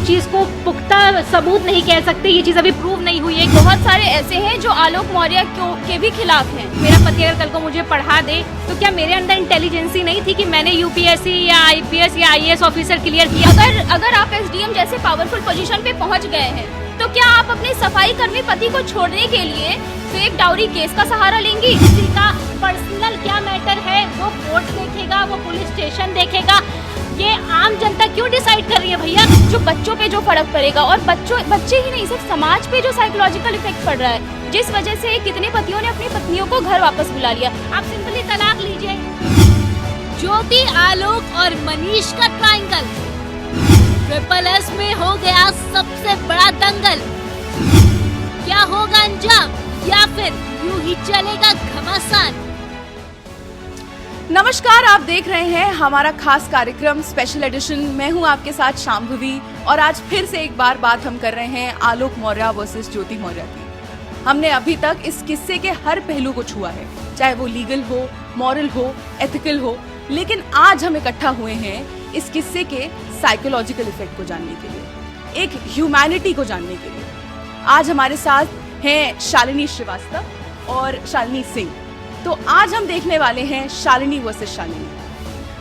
चीज को पुख्ता सबूत नहीं कह सकते, ये चीज अभी प्रूव नहीं हुई है। बहुत सारे ऐसे हैं जो आलोक मौर्य के भी खिलाफ हैं। मेरा पति अगर कल को मुझे पढ़ा दे तो क्या मेरे अंदर इंटेलिजेंसी नहीं थी कि मैंने यूपीएससी या आईपीएस या आईएएस ऑफिसर क्लियर किया? अगर आप एसडीएम जैसे पावरफुल पोजीशन पे पहुंच गए हैं तो क्या आप अपने सफाई कर्मी पति को छोड़ने के लिए फेक डाउरी केस का सहारा लेंगी? किसी का पर्सनल क्या मैटर है वो कोर्ट देखेगा, वो पुलिस स्टेशन देखेगा, ये आम जनता क्यों डिसाइड कर रही है भैया? जो बच्चों पे जो फर्क पड़ेगा और बच्चे ही नहीं सिर्फ समाज पे जो साइकोलॉजिकल इफेक्ट पड़ रहा है, जिस वजह से कितने पतियों ने अपनी पत्नियों को घर वापस बुला लिया। आप सिंपली तलाक लीजिए। ज्योति, आलोक और मनीष का ट्रायंगल SSS में हो गया सबसे बड़ा दंगल। क्या होगा अंजाम या फिर यूं ही चलेगा घमासान? नमस्कार, आप देख रहे हैं हमारा खास कार्यक्रम स्पेशल एडिशन। मैं हूं आपके साथ शांभवी और आज फिर से एक बार बात हम कर रहे हैं आलोक मौर्य वर्सेस ज्योति मौर्य की। हमने अभी तक इस किस्से के हर पहलू को छुआ है, चाहे वो लीगल हो, मॉरल हो, एथिकल हो, लेकिन आज हम इकट्ठा हुए हैं इस किस्से के साइकोलॉजिकल इफेक्ट को जानने के लिए, एक ह्यूमैनिटी को जानने के लिए। आज हमारे साथ हैं शालिनी श्रीवास्तव और शालिनी सिंह। तो आज हम देखने वाले हैं शालिनी वर्सेस शालिनी।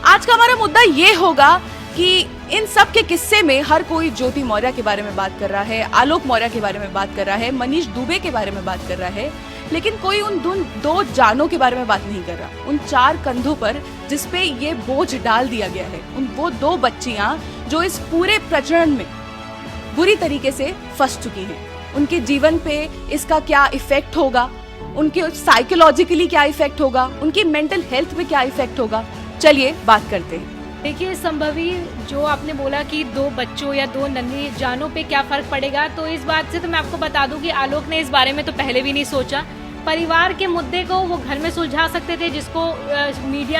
आज का हमारा मुद्दा ये होगा कि इन सब के किस्से में हर कोई ज्योति मौर्य के बारे में बात कर रहा है, आलोक मौर्य के बारे में बात कर रहा है, मनीष दुबे के बारे में बात कर रहा है, लेकिन कोई उन दो जानों के बारे में बात नहीं कर रहा। उन चार कंधों पर जिसपे ये बोझ डाल दिया गया है, वो दो बच्चियां जो इस पूरे प्रचलन में बुरी तरीके से फंस चुकी हैं। उनके जीवन पे इसका क्या इफेक्ट होगा, उनके साइकोलॉजिकली क्या इफेक्ट होगा, उनकी मेंटल हेल्थ पे क्या इफेक्ट होगा, चलिए बात करते हैं। देखिए संभवी, जो आपने बोला कि दो बच्चों या दो नन्ही जानों पे क्या फर्क पड़ेगा, तो इस बात से तो मैं आपको बता दूं कि आलोक ने इस बारे में तो पहले भी नहीं सोचा। परिवार के मुद्दे को वो घर में सुलझा सकते थे, जिसको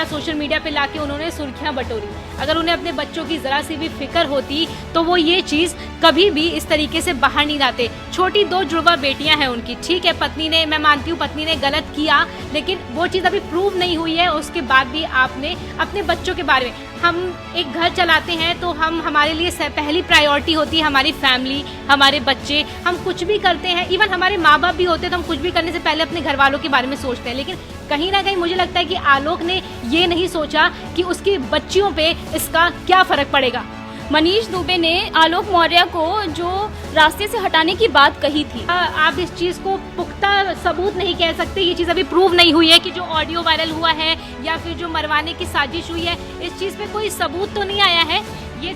सोशल मीडिया पे लाके उन्होंने सुर्खियां बटोरी। अगर उन्हें अपने बच्चों की जरा सी भी फिक्र होती तो वो ये चीज कभी भी इस तरीके से बाहर नहीं लाते। छोटी दो जुड़वा बेटियां हैं उनकी, ठीक है, पत्नी ने, मैं मानती हूँ पत्नी ने गलत किया, लेकिन वो चीज अभी प्रूव नहीं हुई है। उसके बाद भी आपने अपने बच्चों के बारे में, हम एक घर चलाते हैं तो हमारे लिए पहली प्रायोरिटी होती है हमारी फैमिली, हमारे बच्चे। हम कुछ भी करते हैं, इवन हमारे माँ बाप भी होते हैं तो हम कुछ भी करने से पहले अपने घर वालों के बारे में सोचते हैं। लेकिन कहीं ना कहीं मुझे लगता है कि आलोक ने ये नहीं सोचा कि उसकी बच्चियों पे इसका क्या फर्क पड़ेगा। मनीष दुबे ने आलोक मौर्य को जो रास्ते से हटाने की बात कही थी, आप इस चीज को पुख्ता सबूत नहीं कह सकते, ये चीज अभी प्रूव नहीं हुई है कि जो ऑडियो वायरल हुआ है या फिर जो मरवाने की साजिश हुई है, इस चीज पे कोई सबूत तो नहीं आया है। ये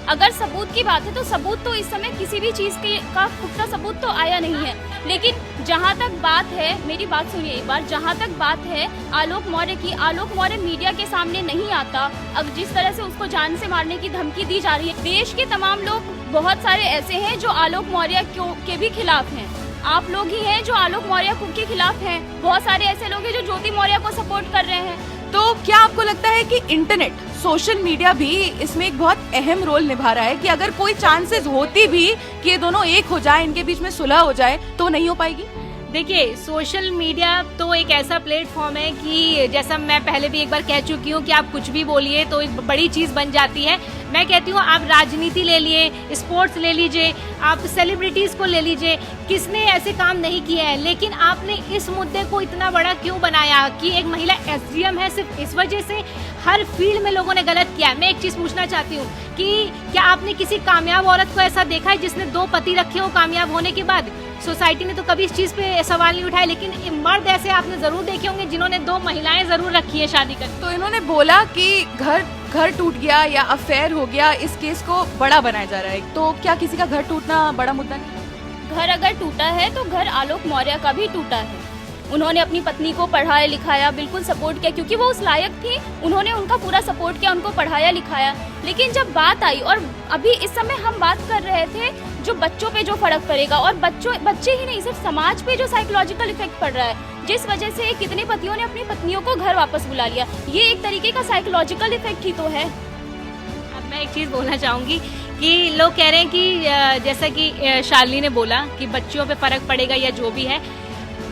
अगर सबूत की बात है तो सबूत तो इस समय किसी भी चीज का पुख्ता सबूत तो आया नहीं है। लेकिन जहां तक बात है, मेरी बात सुनिए एक बार, जहां तक बात है आलोक मौर्य की, आलोक मौर्य मीडिया के सामने नहीं आता। अब जिस तरह से उसको जान से मारने की धमकी दी जा रही है, देश के तमाम लोग, बहुत सारे ऐसे हैं जो आलोक मौर्य के भी खिलाफ हैं। आप लोग ही हैं जो आलोक मौर्य के खिलाफ हैं। बहुत सारे ऐसे लोग हैं जो ज्योति मौर्य को सपोर्ट कर रहे हैं। तो क्या आपको लगता है कि इंटरनेट, सोशल मीडिया भी इसमें एक बहुत अहम रोल निभा रहा है कि अगर कोई चांसेस होती भी कि ये दोनों एक हो जाए, इनके बीच में सुलह हो जाए, तो नहीं हो पाएगी? देखिए, सोशल मीडिया तो एक ऐसा प्लेटफॉर्म है कि जैसा मैं पहले भी एक बार कह चुकी हूँ कि आप कुछ भी बोलिए तो एक बड़ी चीज़ बन जाती है। मैं कहती हूँ आप राजनीति ले लिए, स्पोर्ट्स ले लीजिए, आप सेलिब्रिटीज़ को ले लीजिए, किसने ऐसे काम नहीं किए हैं, लेकिन आपने इस मुद्दे को इतना बड़ा क्यों बनाया कि एक महिला एसडीएम है, सिर्फ इस वजह से हर फील्ड में लोगों ने गलत किया। मैं एक चीज़ पूछना चाहती हूँ कि क्या आपने किसी कामयाब औरत को ऐसा देखा है जिसने दो पति रखे हो कामयाब होने के बाद? सोसाइटी ने तो कभी इस चीज़ पे सवाल नहीं उठाया, लेकिन मर्द ऐसे आपने ज़रूर देखे होंगे जिन्होंने दो महिलाएं ज़रूर रखी है शादी कर। तो इन्होंने बोला कि घर टूट गया या अफेयर हो गया, इस केस को बड़ा बनाया जा रहा है। तो क्या किसी का घर टूटना बड़ा मुद्दा नहीं? घर अगर टूटा है तो घर आलोक मौर्य का भी टूटा है। उन्होंने अपनी पत्नी को पढ़ाया लिखाया, बिल्कुल सपोर्ट किया, क्योंकि वो उस लायक थी। उन्होंने उनका पूरा सपोर्ट किया, उनको पढ़ाया लिखाया। लेकिन जब बात आई, और अभी इस समय हम बात कर रहे थे जो बच्चों पे जो फर्क पड़ेगा, और बच्चे ही नहीं सिर्फ समाज पे जो साइकोलॉजिकल इफेक्ट पड़ रहा है, जिस वजह से कितने पतियों ने अपनी पत्नियों को घर वापस बुला लिया, ये एक तरीके का साइकोलॉजिकल इफेक्ट ही तो है। अब मैं एक चीज़ बोलना चाहूँगी कि लोग कह रहे हैं कि जैसा कि शालिनी ने बोला कि बच्चियों पे फर्क पड़ेगा या जो भी है,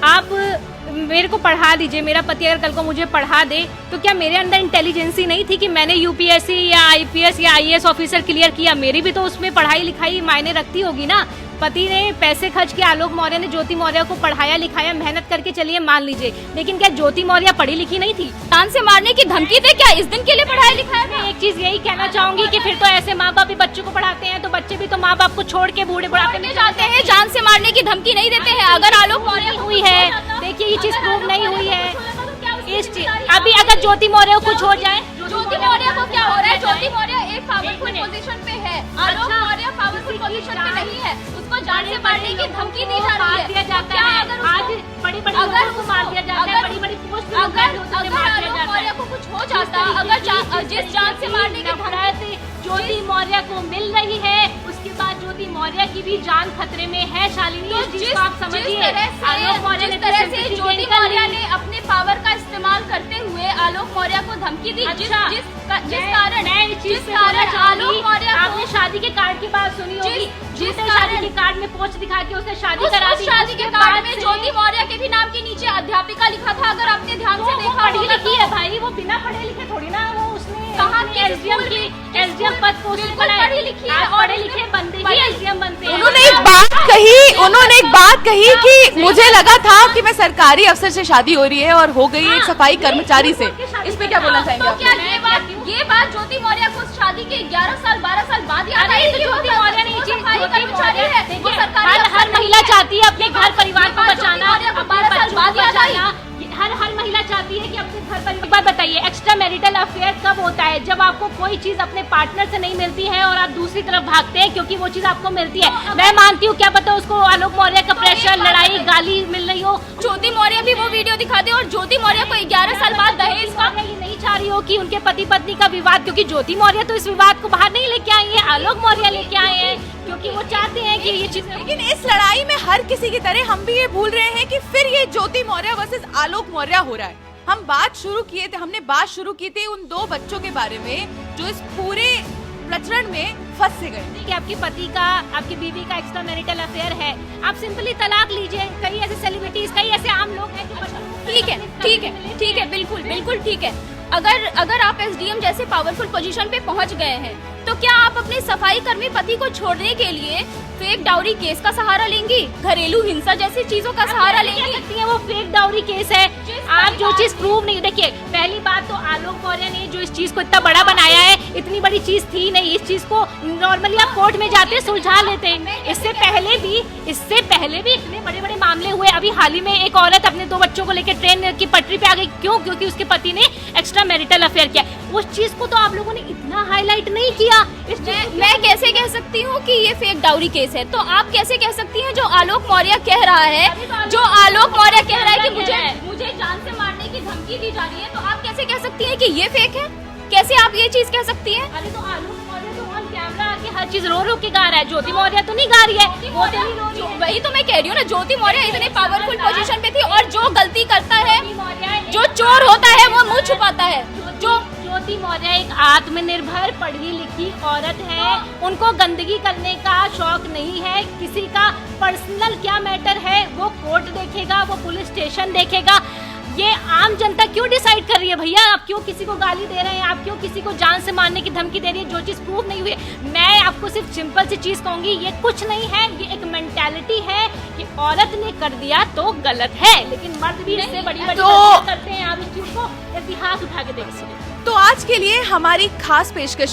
आप मेरे को पढ़ा दीजिए, मेरा पति अगर कल को मुझे पढ़ा दे तो क्या मेरे अंदर इंटेलिजेंसी नहीं थी कि मैंने यूपीएससी या आईपीएस या आईएएस ऑफिसर क्लियर किया? मेरी भी तो उसमें पढ़ाई लिखाई मायने रखती होगी ना। पति ने पैसे खर्च के आलोक मौर्य ने ज्योति मौर्य को पढ़ाया लिखाया, मेहनत करके चलिए मान लीजिए, लेकिन क्या ज्योति मौर्य पढ़ी लिखी नहीं थी? जान से मारने की धमकी दे क्या इस दिन के लिए पढ़ाया लिखाया था? मैं एक चीज यही कहना चाहूंगी कि फिर तो ऐसे माँ बाप भी बच्चों को पढ़ाते हैं तो बच्चे भी तो माँ बाप को छोड़ के बूढ़े बुढ़ापे में जाते हैं, जान से मारने की धमकी नहीं देते हैं। अगर आलोक मौर्य हुई है, देखिए ये चीज प्रूव नहीं हुई है इस चीज। अभी अगर ज्योति मौर्य को कुछ हो जाए, ज्योति मौर्य को क्या हो रहा है? ज्योति मौर्य एक पावरफुल पोजीशन पे है, आलोक मौर्य पावरफुल पोजीशन पे नहीं है, उसको जान से मारने की धमकी दी जा रही है। दिया जाता है, आज बड़ी बड़ी लोगों को मार दिया जाता है, बड़ी बड़ी पोस्ट अगर आलोक मौर्य को कुछ हो जाता, अगर जिस जान से मारने की धमकी ज्योति मौर्य को मिल रही है, उसके बाद ज्योति मौर्य की भी जान खतरे में है। शालिनी, इस चीज को आप समझिए। आलोक मौर्य ने तरह से ज्योति मौर्य ने अपने पावर का इस्तेमाल करते हुए आलोक मौर्य को धमकी दी। जिस कारण आलोक मौर्य, आपने शादी के कार्ड की बात सुनी होगी, जिस शादी के कार्ड में पोस्ट दिखा के उसने शादी करा दी। शादी के कार्ड में ज्योति मौर्य के भी नाम के नीचे अध्यापिका लिखा था। अगर आपने ध्यान से देखा, पढ़ी लिखी है भाई, वो बिना पढ़े लिखे थोड़ी ना, वो उसने कहा कि एसडीएम पद को पढ़ी लिखी है, पढ़े लिखे बंदे ही एसडीएम बनते हैं। उन्होंने एक बात कही कि मुझे लगा था कि मैं सरकारी अफसर से शादी हो रही है और हो गई एक सफाई कर्मचारी से। इस पे क्या बोलना चाहेंगे? तो क्या ये बात ज्योति मौर्य को शादी के 11 साल 12 साल बाद याद आई? ज्योति मौर्य ने सफाई कर्मचारी है, वो सरकारी हर महिला चाहती है अपने घर परिवार को बचाना, अपने 12 साल बाद याद आई। हर महिला चाहती है कि अपने घर परिवार। एक बात बताइए, एक्स्ट्रा मैरिटल अफेयर कब होता है? जब आपको कोई चीज अपने पार्टनर से नहीं मिलती है और आप दूसरी तरफ भागते हैं क्योंकि वो चीज आपको मिलती है। मैं मानती हूँ, क्या पता उसको आलोक मौर्य का प्रेशर, लड़ाई, गाली मिल रही हो। ज्योति मौर्य भी वो वीडियो दिखा दे और ज्योति मौर्य को 11 साल बाद दहेज का ये नहीं चाह रही हो कि उनके पति पत्नी का विवाद, क्योंकि ज्योति मौर्य तो इस विवाद को बाहर नहीं लेके आई है, आलोक मौर्य लेके आए हैं, क्योंकि वो चाहते हैं कि ये चीज। लेकिन इस लड़ाई में हर किसी की तरह हम भी ये भूल रहे हैं कि फिर ये ज्योति मौर्य वर्सेस आलोक मौर्य हो रहा है। हमने बात शुरू की थी उन दो बच्चों के बारे में जो इस पूरे प्रचरण में फंस गए। कि आपके पति का, आपकी बीवी का एक्स्ट्रा मैरिटल अफेयर है, आप सिंपली तलाक लीजिए। कई ऐसे सेलिब्रिटीज, कई ऐसे आम लोग हैं ठीक है, बिल्कुल ठीक है। अगर आप एसडीएम जैसे पावरफुल पोजीशन पे पहुंच गए हैं तो क्या आप अपने सफाई कर्मी पति को छोड़ने के लिए फेक डाउरी केस का सहारा लेंगी, घरेलू हिंसा जैसी चीजों का सहारा लेंगी? वो फेक डाउरी केस है। आप जो चीज प्रूव नहीं, देखिए पहली बात तो आलोक मौर्य ने जो इस चीज को इतना बड़ा बनाया है, इतनी बड़ी चीज थी नहीं। इस चीज को नॉर्मली आप कोर्ट में जाते सुलझा लेते हैं। इससे पहले भी इतने बड़े बड़े मामले हुए। अभी हाल ही में एक औरत अपने 2 बच्चों को लेकर ट्रेन की पटरी पे आ गई, क्यों? क्योंकि उसके पति ने एक्स्ट्रा मैरिटल अफेयर किया। उस चीज को तो आप लोगों ने इतना हाईलाइट नहीं किया। मैं कैसे कह सकती हूँ कि ये फेक डाउरी केस है? तो आप कैसे कह सकती हैं जो आलोक मौर्य कह रहा है, कि मुझे जान से मारने की धमकी दी जा रही है, तो आप कैसे कह सकती हैं कि ये फेक है? कैसे आप ये चीज कह सकती हैं? अरे तो आलोक मौर्य तो ऑन कैमरा आके हर चीज रो के गा रहा है, ज्योति मौर्य तो नहीं गा रही है, वो तो नहीं रो रही है। वही तो मैं कह रही हूँ ना, ज्योति मौर्य इतने पावरफुल पोजीशन पे थी और जो गलती करता है, जो चोर होता है वो मुंह छुपाता है। ज्योति मौर्य एक आत्मनिर्भर पढ़ी लिखी औरत है, उनको गंदगी करने का शौक नहीं है। किसी का पर्सनल क्या मैटर है वो कोर्ट देखेगा, वो पुलिस स्टेशन देखेगा। ये आम जनता क्यों डिसाइड कर रही है भैया? आप क्यों किसी को गाली दे रहे हैं? आप क्यों किसी को जान से मारने की धमकी दे रही है जो चीज प्रूव नहीं हुई? मैं आपको सिर्फ सिंपल सी चीज कहूंगी, ये कुछ नहीं है, ये एक मेंटालिटी है कि औरत ने कर दिया तो गलत है, लेकिन मर्द भी इससे बड़ी गलतियां करते हैं। आप इस चीज को इतिहास उठा के देख सकते हैं। तो आज के लिए हमारी खास पेशकश